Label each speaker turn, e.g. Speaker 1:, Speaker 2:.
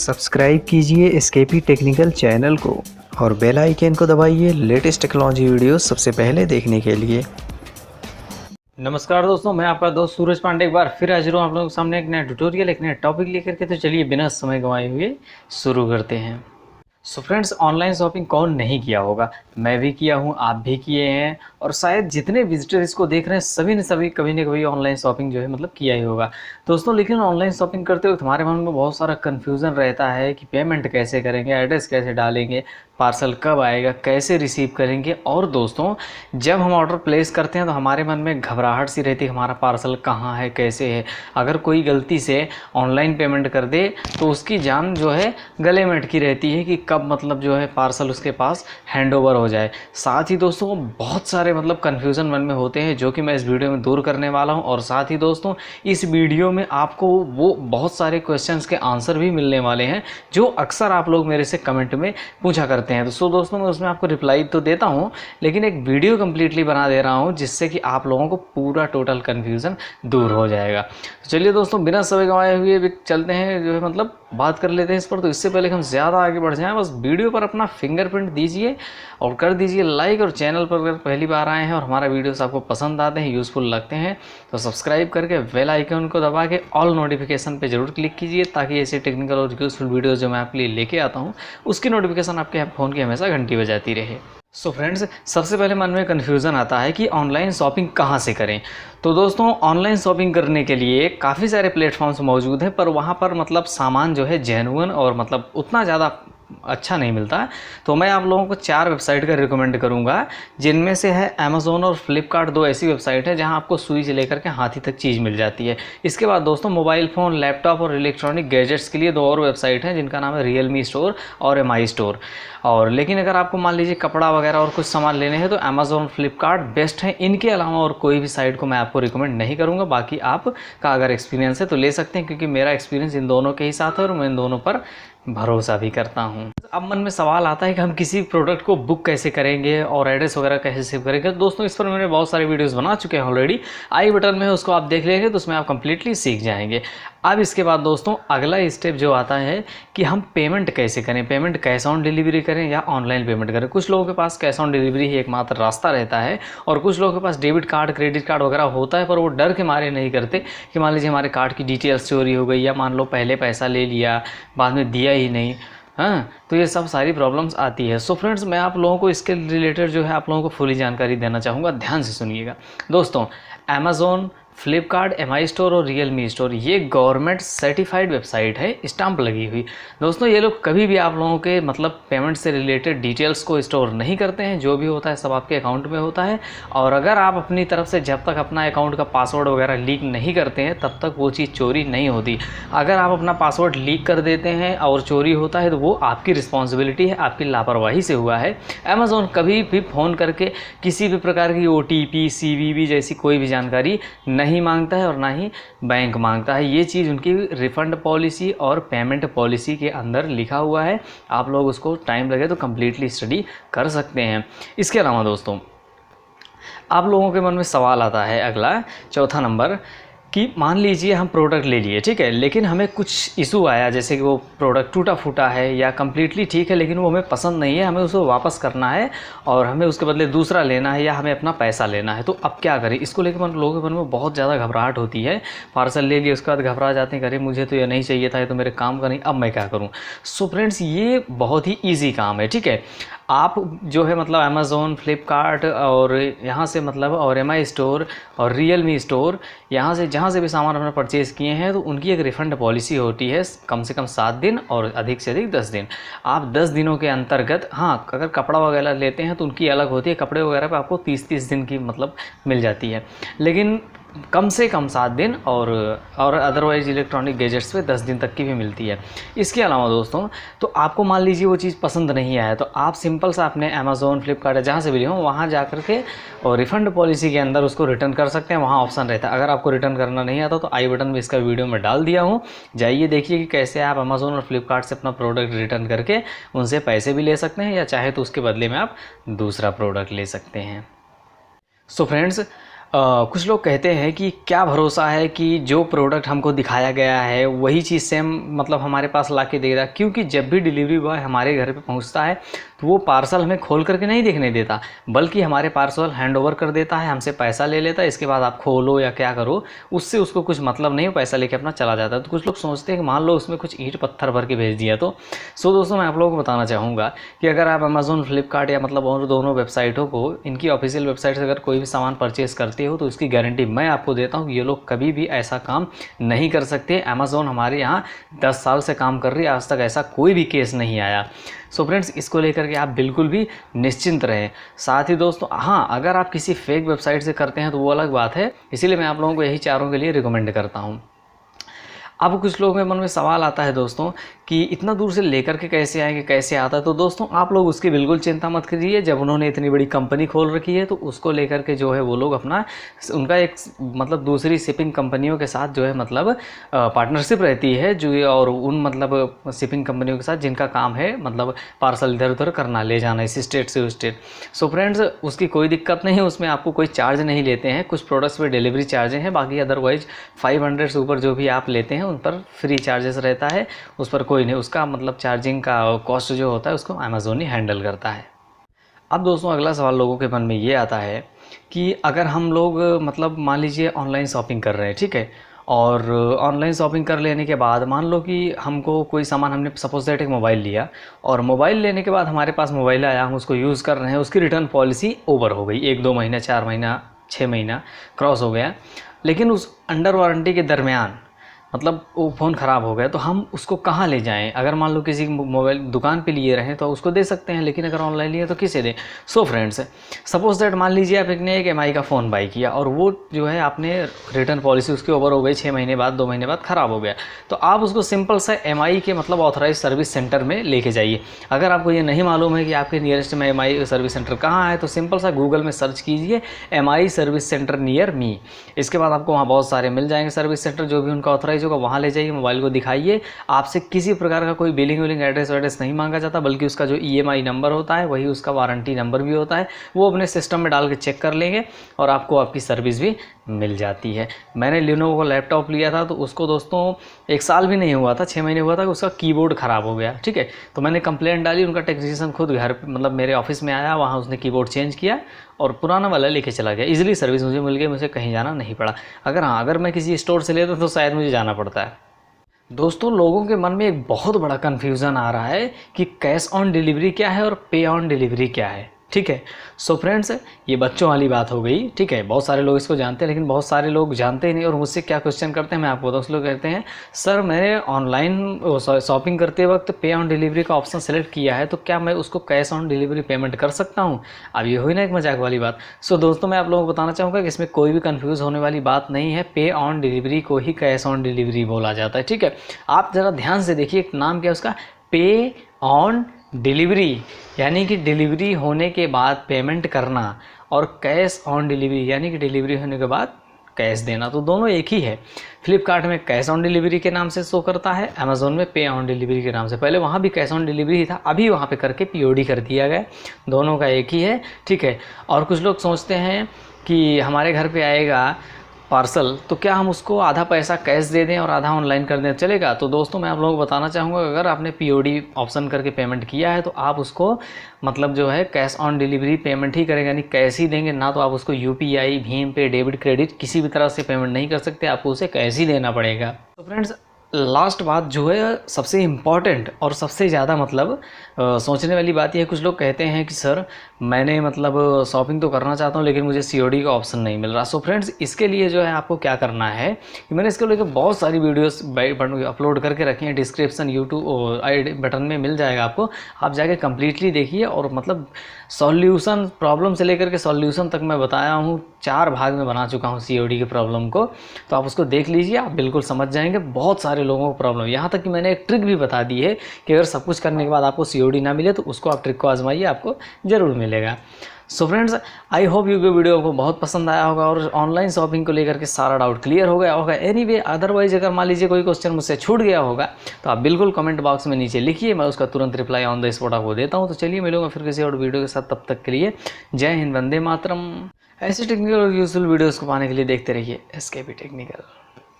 Speaker 1: Subscribe कीजिए SKP technical channel को और बेल आइकन को दबाइए लेटेस्ट टेक्नोलॉजी वीडियो सबसे पहले देखने के लिए।
Speaker 2: नमस्कार दोस्तों, मैं आपका दोस्त सूरज पांडे एक बार फिर हाजिर हूँ आप लोगों के सामने एक नया ट्यूटोरियल एक नया टॉपिक लेकर के। तो चलिए बिना समय गंवाए हुए शुरू करते हैं। सो फ्रेंड्स, ऑनलाइन शॉपिंग कौन नहीं किया होगा? मैं भी किया हूँ, आप भी किए हैं, और शायद जितने विजिटर इसको देख रहे हैं सभी ने सभी कभी ना कभी ऑनलाइन शॉपिंग जो है मतलब किया ही होगा दोस्तों। लेकिन ऑनलाइन शॉपिंग करते वक्त हमारे मन में बहुत सारा कन्फ्यूज़न रहता है कि पेमेंट कैसे करेंगे, एड्रेस कैसे डालेंगे, पार्सल कब आएगा, कैसे रिसीव करेंगे। और दोस्तों, जब हम ऑर्डर प्लेस करते हैं तो हमारे मन में घबराहट सी रहती है कि हमारा पार्सल कहाँ है, कैसे है। अगर कोई गलती से ऑनलाइन पेमेंट कर दे तो उसकी जान जो है गले में अटकी रहती है कि कब मतलब जो है पार्सल उसके पास हैंड ओवर हो जाए। साथ ही दोस्तों, बहुत सारे मतलब कन्फ्यूज़न मन में होते हैं जो कि मैं इस वीडियो में दूर करने वाला हूं। और साथ ही दोस्तों, इस वीडियो में आपको वो बहुत सारे क्वेश्चंस के आंसर भी मिलने वाले हैं जो अक्सर आप लोग मेरे से कमेंट में पूछा करते हैं। तो दोस्तों, मैं उसमें आपको रिप्लाई तो देता हूं, लेकिन एक वीडियो कम्प्लीटली बना दे रहा हूं जिससे कि आप लोगों को पूरा टोटल कन्फ्यूज़न दूर हो जाएगा। तो चलिए दोस्तों, बिना समय गंवाए हुए चलते हैं जो है मतलब बात कर लेते हैं इस पर। तो इससे पहले हम ज़्यादा आगे बढ़ जाएं, बस वीडियो पर अपना फिंगरप्रिंट दीजिए और कर दीजिए लाइक। और चैनल पर अगर पहली बार आए हैं और हमारा वीडियोस आपको पसंद आते हैं, यूज़फुल लगते हैं, तो सब्सक्राइब करके बेल आइकन को दबा के ऑल नोटिफिकेशन पे जरूर क्लिक कीजिए ताकि ऐसे टेक्निकल और यूज़फुल वीडियोज़ जो मैं आपके लिए लेके आता हूँ उसकी नोटिफिकेशन आपके फ़ोन की हमेशा घंटी बजाती रहे। सो फ्रेंड्स, सबसे पहले मन में कन्फ्यूज़न आता है कि ऑनलाइन शॉपिंग कहाँ से करें। तो दोस्तों, ऑनलाइन शॉपिंग करने के लिए काफ़ी सारे प्लेटफॉर्म्स मौजूद हैं, पर वहाँ पर मतलब सामान जो है जेन्युइन और मतलब उतना ज़्यादा अच्छा नहीं मिलता। तो मैं आप लोगों को 4 वेबसाइट का रिकमेंड करूंगा, जिनमें से है अमेज़ॉन और फ्लिपकार्ट, 2 ऐसी वेबसाइट है जहां आपको सुई से लेकर के हाथी तक चीज़ मिल जाती है। इसके बाद दोस्तों, मोबाइल फ़ोन, लैपटॉप और इलेक्ट्रॉनिक गैजेट्स के लिए 2 और वेबसाइट हैं जिनका नाम है रियलमी स्टोर और एमआई स्टोर। और लेकिन अगर आपको मान लीजिए कपड़ा वगैरह और कुछ सामान लेने हैं तो अमेज़ॉन, फ्लिपकार्ट बेस्ट है। इनके अलावा और कोई भी साइट को मैं आपको रिकमेंड नहीं करूँगा। बाकी आपका अगर एक्सपीरियंस है तो ले सकते हैं, क्योंकि मेरा एक्सपीरियंस इन दोनों के ही साथ है और मैं इन दोनों पर भरोसा भी करता हूं। अब मन में सवाल आता है कि हम किसी प्रोडक्ट को बुक कैसे करेंगे और एड्रेस वगैरह कैसे सेव करेंगे। तो दोस्तों, इस पर मैंने बहुत सारे वीडियोस बना चुके हैं ऑलरेडी, आई बटन में है, उसको आप देख लेंगे तो उसमें आप कंप्लीटली सीख जाएंगे। अब इसके बाद दोस्तों, अगला स्टेप जो आता है कि हम पेमेंट कैसे करें, पेमेंट कैश ऑन डिलीवरी करें या ऑनलाइन पेमेंट करें। कुछ लोगों के पास कैश ऑन डिलीवरी ही एकमात्र रास्ता रहता है और कुछ लोगों के पास डेबिट कार्ड, क्रेडिट कार्ड वगैरह होता है, पर वो डर के मारे नहीं करते कि मान लीजिए हमारे कार्ड की डिटेल्स चोरी हो गई, या मान लो पहले पैसा ले लिया बाद में दिया ही नहीं। हाँ, तो ये सब सारी प्रॉब्लम्स आती है। सो फ्रेंड्स, मैं आप लोगों को इसके रिलेटेड जो है आप लोगों को फुली जानकारी देना चाहूँगा, ध्यान से सुनिएगा दोस्तों। अमेज़ॉन, फ्लिपकार्ट, एमआई स्टोर और रियलमी स्टोर ये गवर्नमेंट सर्टिफाइड वेबसाइट है, स्टाम्प लगी हुई। दोस्तों, ये लोग कभी भी आप लोगों के मतलब पेमेंट से रिलेटेड डिटेल्स को स्टोर नहीं करते हैं। जो भी होता है सब आपके अकाउंट में होता है, और अगर आप अपनी तरफ से जब तक अपना अकाउंट का पासवर्ड वगैरह लीक नहीं करते हैं तब तक वो चीज़ चोरी नहीं होती। अगर आप अपना पासवर्ड लीक कर देते हैं और चोरी होता है तो वो आपकी रिस्पॉन्सिबिलिटी है, आपकी लापरवाही से हुआ है। अमेज़ॉन कभी भी फ़ोन करके किसी भी प्रकार की OTP, CVV जैसी कोई भी जानकारी नहीं मांगता है और ना ही बैंक मांगता है। ये चीज़ उनकी रिफ़ंड पॉलिसी और पेमेंट पॉलिसी के अंदर लिखा हुआ है। आप लोग उसको टाइम लगे तो कम्प्लीटली स्टडी कर सकते हैं। इसके अलावा दोस्तों, आप लोगों के मन में सवाल आता है अगला, चौथा नंबर, कि मान लीजिए हम प्रोडक्ट ले लिए, ठीक है, लेकिन हमें कुछ इशू आया, जैसे कि वो प्रोडक्ट टूटा फूटा है या कम्प्लीटली ठीक है लेकिन वो हमें पसंद नहीं है, हमें उसको वापस करना है और हमें उसके बदले दूसरा लेना है या हमें अपना पैसा लेना है। तो अब क्या करें? इसको लेकर लोगों के मन में बहुत ज़्यादा घबराहट होती है। पार्सल ले लिए, उसके बाद घबरा जाते हैं, अरे मुझे तो ये नहीं चाहिए था, ये तो मेरे काम का नहीं, अब मैं क्या करूँ? सो फ्रेंड्स, ये बहुत ही ईजी काम है, ठीक है। आप जो है मतलब अमेज़ॉन, फ्लिपकार्ट और यहाँ से मतलब और एमआई स्टोर और रियलमी स्टोर, यहाँ से जहाँ से भी सामान आपने परचेज़ किए हैं तो उनकी एक रिफ़ंड पॉलिसी होती है, कम से कम 7 दिन और अधिक से अधिक 10 दिन। आप 10 दिनों के अंतर्गत, हाँ, अगर कपड़ा वगैरह लेते हैं तो उनकी अलग होती है, कपड़े वगैरह पे आपको 30 दिन की मतलब मिल जाती है, लेकिन कम से कम 7 दिन और अदरवाइज़ इलेक्ट्रॉनिक गैजेट्स पे 10 दिन तक की भी मिलती है। इसके अलावा दोस्तों, तो आपको मान लीजिए वो चीज़ पसंद नहीं आया तो आप सिंपल सा अपने अमेज़ॉन, फ्लिपकार्ट जहाँ से भी लिए हो वहाँ जा कर के और रिफ़ंड पॉलिसी के अंदर उसको रिटर्न कर सकते हैं। वहाँ ऑप्शन रहता है। अगर आपको रिटर्न करना नहीं आता तो आई बटन में इसका वीडियो में डाल दिया हूँ, जाइए देखिए कि कैसे आप अमेज़ॉन और फ्लिपकार्ट से अपना प्रोडक्ट रिटर्न करके उनसे पैसे भी ले सकते हैं, या चाहे तो उसके बदले में आप दूसरा प्रोडक्ट ले सकते हैं। सो फ्रेंड्स, कुछ लोग कहते हैं कि क्या भरोसा है कि जो प्रोडक्ट हमको दिखाया गया है वही चीज़ सेम मतलब हमारे पास ला के दे रहा, क्योंकि जब भी डिलीवरी बॉय हमारे घर पे पहुंचता है तो वो पार्सल हमें खोल करके नहीं देखने देता, बल्कि हमारे पार्सल हैंड ओवर कर देता है, हमसे पैसा ले लेता है। इसके बाद आप खोलो या क्या करो उससे उसको कुछ मतलब नहीं, पैसा लेके अपना चला जाता है। तो कुछ लोग सोचते हैं कि मान लो उसमें कुछ ईंट पत्थर भर के भेज दिया तो। सो दोस्तों मैं आप लोगों को बताना चाहूँगा कि अगर आप अमेज़ॉन, फ्लिपकार्ट या मतलब और दोनों वेबसाइटों को, इनकी ऑफिशियल वेबसाइट से अगर कोई भी सामान परचेज़ करते हो तो उसकी गारंटी मैं आपको देता हूँ। ये लोग कभी भी ऐसा काम नहीं कर सकते। अमेज़ॉन हमारे यहाँ 10 साल से काम कर रही है, आज तक ऐसा कोई भी केस नहीं आया। सो फ्रेंड्स, इसको लेकर के आप बिल्कुल भी निश्चिंत रहें। साथ ही दोस्तों हाँ, अगर आप किसी फेक वेबसाइट से करते हैं तो वो अलग बात है, इसीलिए मैं आप लोगों को यही चारों के लिए रिकमेंड करता हूँ। अब कुछ लोगों के मन में सवाल आता है दोस्तों कि इतना दूर से लेकर के कैसे आएंगे, कैसे आता है। तो दोस्तों आप लोग उसकी बिल्कुल चिंता मत करिए। जब उन्होंने इतनी बड़ी कंपनी खोल रखी है तो उसको लेकर के जो है वो लोग अपना, उनका एक मतलब दूसरी शिपिंग कंपनियों के साथ जो है मतलब पार्टनरशिप रहती है जो, और उन मतलब शिपिंग कंपनियों के साथ जिनका काम है मतलब पार्सल इधर उधर करना, ले जाना इस स्टेट से उस स्टेट। सो फ्रेंड्स, उसकी कोई दिक्कत नहीं है, उसमें आपको कोई चार्ज नहीं लेते हैं। कुछ प्रोडक्ट्स पे डिलीवरी चार्जें हैं, बाकी अदरवाइज 500 से ऊपर जो भी आप लेते हैं उन पर फ्री चार्जेस रहता है, उस पर कोई नहीं, उसका मतलब चार्जिंग का कॉस्ट जो होता है उसको अमेज़ॉन ही हैंडल करता है। अब दोस्तों अगला सवाल लोगों के मन में ये आता है कि अगर हम लोग मतलब मान लीजिए ऑनलाइन शॉपिंग कर रहे हैं, ठीक है, और ऑनलाइन शॉपिंग कर लेने के बाद मान लो कि हमको कोई सामान, हमने सपोज दैट एक मोबाइल लिया, और मोबाइल लेने के बाद हमारे पास मोबाइल आया, हम उसको यूज़ कर रहे हैं, उसकी रिटर्न पॉलिसी ओवर हो गई, 1-2 महीना, 4 महीना, 6 महीना क्रॉस हो गया, लेकिन उस अंडर वारंटी के दरमियान मतलब वो फ़ोन ख़राब हो गया, तो हम उसको कहाँ ले जाएं? अगर मान लो किसी मोबाइल दुकान पे लिए रहें तो उसको दे सकते हैं, लेकिन अगर ऑनलाइन लिए तो किसे दें? सो फ्रेंड्स, सपोज दैट मान लीजिए आपने एक MI का फ़ोन बाई किया और वो जो है आपने रिटर्न पॉलिसी उसकी ओवर हो गई, 6 महीने बाद, 2 महीने बाद ख़राब हो गया, तो आप उसको सिंपल सा MI के मतलब ऑथराइज सर्विस सेंटर में लेके जाइए। अगर आपको ये नहीं मालूम है कि आपके नियरेस्ट में MI सर्विस सेंटर कहाँ है, तो सिंपल सा गूगल में सर्च कीजिए MI service centre near me. इसके बाद आपको वहाँ बहुत सारे मिल जाएंगे सर्विस सेंटर, जो भी उनका ऑथराइज होगा वहाँ ले जाइए, मोबाइल को दिखाइए। आपसे किसी प्रकार का कोई बिलिंग विलिंग एड्रेस नहीं मांगा जाता, बल्कि उसका जो EMI नंबर होता है वही उसका वारंटी नंबर भी होता है, वो अपने सिस्टम में डाल के चेक कर लेंगे और आपको आपकी सर्विस भी मिल जाती है। मैंने लिनोवो का लैपटॉप लिया था तो उसको दोस्तों 1 साल भी नहीं हुआ था, 6 महीने हुआ था, उसका कीबोर्ड ख़राब हो गया, ठीक है, तो मैंने कंप्लेंट डाली, उनका टेक्नीशियन खुद घर मतलब मेरे ऑफिस में आया, वहाँ उसने कीबोर्ड चेंज किया और पुराना वाला लेके चला गया। इजीली सर्विस मुझे मिल गई, मुझे कहीं जाना नहीं पड़ा। अगर मैं किसी स्टोर से लेता तो शायद मुझे जाना पड़ता है। दोस्तों लोगों के मन में एक बहुत बड़ा कन्फ्यूज़न आ रहा है कि कैश ऑन डिलीवरी क्या है और पे ऑन डिलीवरी क्या है, ठीक है। सो फ्रेंड्स, ये बच्चों वाली बात हो गई, ठीक है, बहुत सारे लोग इसको जानते हैं लेकिन बहुत सारे लोग जानते ही नहीं, और मुझसे क्या क्वेश्चन करते हैं मैं आपको बताऊँ। लोग कहते हैं सर मैंने ऑनलाइन शॉपिंग करते वक्त पे ऑन डिलीवरी का ऑप्शन सेलेक्ट किया है, तो क्या मैं उसको कैश ऑन डिलीवरी पेमेंट कर सकता हूँ? अब ये हुई ना एक मजाक वाली बात। सो दोस्तों मैं आप लोगों को बताना चाहूँगा कि इसमें कोई भी कन्फ्यूज़ होने वाली बात नहीं है, पे ऑन डिलीवरी को ही कैश ऑन डिलीवरी बोला जाता है, ठीक है। आप ज़रा ध्यान से देखिए, नाम क्या है उसका, पे ऑन डिलीवरी, यानी कि डिलीवरी होने के बाद पेमेंट करना, और कैश ऑन डिलीवरी यानी कि डिलीवरी होने के बाद कैश देना, तो दोनों एक ही है। फ्लिपकार्ट में कैश ऑन डिलीवरी के नाम से शो करता है, अमेज़ॉन में पे ऑन डिलीवरी के नाम से। पहले वहाँ भी कैश ऑन डिलीवरी ही था, अभी वहाँ पे करके POD कर दिया गया, दोनों का एक ही है, ठीक है। और कुछ लोग सोचते हैं कि हमारे घर पे आएगा पार्सल तो क्या हम उसको आधा पैसा कैश दे दें और आधा ऑनलाइन कर दें, चलेगा? तो दोस्तों मैं आप लोगों को बताना चाहूँगा, अगर आपने POD ऑप्शन करके पेमेंट किया है तो आप उसको मतलब जो है कैश ऑन डिलीवरी पेमेंट ही करेंगे, यानी कैश ही देंगे ना, तो आप उसको UPI, भीम पे, डेबिट, क्रेडिट किसी भी तरह से पेमेंट नहीं कर सकते, आपको उसे कैश ही देना पड़ेगा। तो फ्रेंड्स लास्ट बात जो है सबसे इम्पॉर्टेंट और सबसे ज़्यादा मतलब सोचने वाली बात यह है, कुछ लोग कहते हैं कि सर मैंने मतलब शॉपिंग तो करना चाहता हूँ लेकिन मुझे COD का ऑप्शन नहीं मिल रहा। सो फ्रेंड्स इसके लिए जो है आपको क्या करना है कि मैंने इसके लेकर बहुत सारी वीडियोस अपलोड करके रखी हैं, डिस्क्रिप्शन यूट्यूब आई बटन में मिल जाएगा आपको, आप जाके कम्प्लीटली देखिए। और मतलब सॉल्यूशन, प्रॉब्लम से लेकर के सॉल्यूशन तक मैं बताया हूँ, 4 भाग में बना चुका हूँ COD के प्रॉब्लम को, तो आप उसको देख लीजिए, आप बिल्कुल समझ जाएंगे। बहुत सारे लोगों को प्रॉब्लम, यहाँ तक कि मैंने एक ट्रिक भी बता दी है कि अगर सब कुछ करने के बाद आपको COD ना मिले तो उसको आप ट्रिक को आजमाइए, आपको ज़रूर मिलेगा। So friends I hope you video को बहुत पसंद आया होगा और ऑनलाइन शॉपिंग को लेकर के सारा डाउट क्लियर हो गया होगा। एनीवे अदरवाइज अगर मान लीजिए कोई क्वेश्चन मुझसे छूट गया होगा तो आप बिल्कुल कमेंट बॉक्स में नीचे लिखिए, मैं उसका तुरंत रिप्लाई ऑन द स्पॉट आपको देता हूँ। तो चलिए मिलूंगा फिर किसी और वीडियो के साथ, तब तक के लिए जय हिंद, वंदे मातरम। ऐसे टेक्निकल और यूजफुल वीडियोस को पाने के लिए देखते रहिए एसकेपी टेक्निकल।